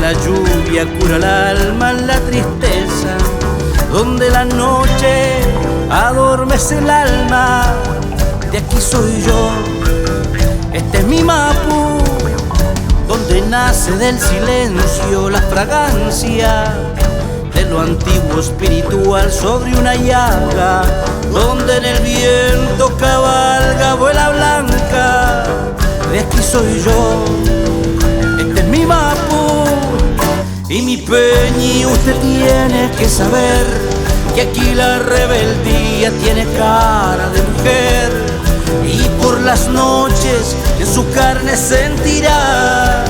la lluvia cura el alma en la tristeza, donde la noche adormece el alma. De aquí soy yo, este es mi Mapu, donde nace del silencio la fragancia de lo antiguo espiritual sobre una llaga, donde en el viento cabalga vuela blanca. De aquí soy yo, este es mi Mapu y mi Peñi. Usted tiene que saber que aquí la rebeldía tiene cara de mujer, y por las noches en su carne sentirá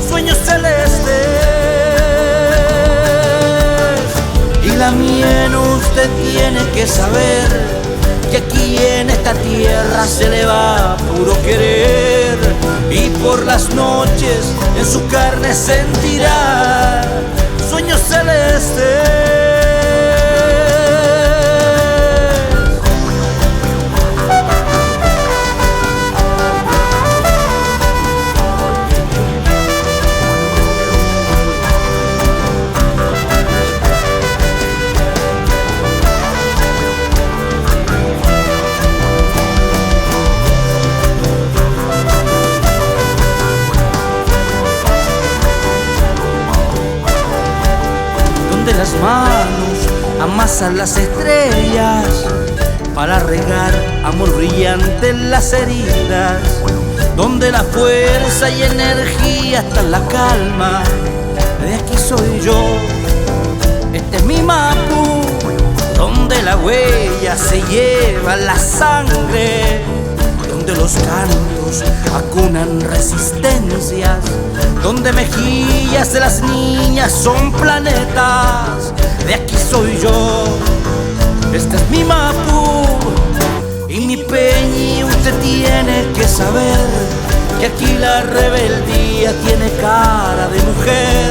sueños celestes. Y la mien usted tiene que saber que aquí en esta tierra se le va puro querer, y por las noches en su carne sentirá sueños celestes. Las manos amasan las estrellas para regar amor brillante en las heridas, donde la fuerza y energía está en la calma. De aquí soy yo, este es mi Mapu, donde la huella se lleva la sangre, donde los cantos acunan resistencias, donde mejillas de las niñas son planetas. De aquí soy yo, este es mi Mapu y mi Peñi. Usted tiene que saber que aquí la rebeldía tiene cara de mujer,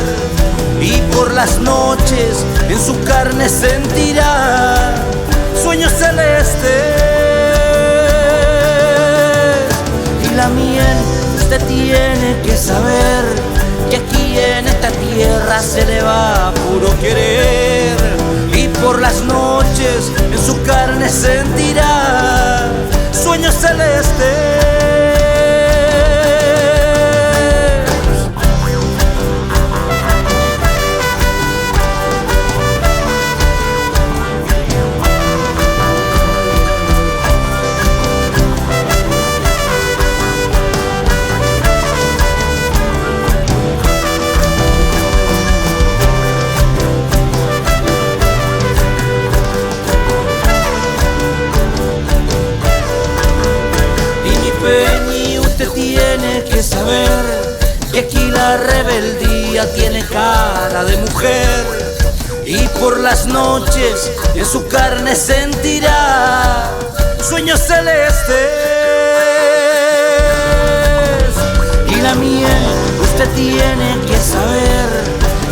y por las noches en su carne sentirá sueños celestes. Y la miel usted tiene que saber que aquí en esta tierra se le va puro querer, y por las noches en su carne sentirá sueños celestes. Peñi, usted tiene que saber que aquí la rebeldía tiene cara de mujer, y por las noches en su carne sentirá sueños celestes. Y la miel usted tiene que saber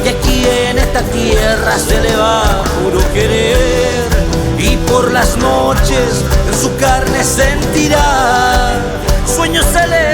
que aquí en esta tierra se le va puro querer, y por las noches en su carne sentirá sueños celestes.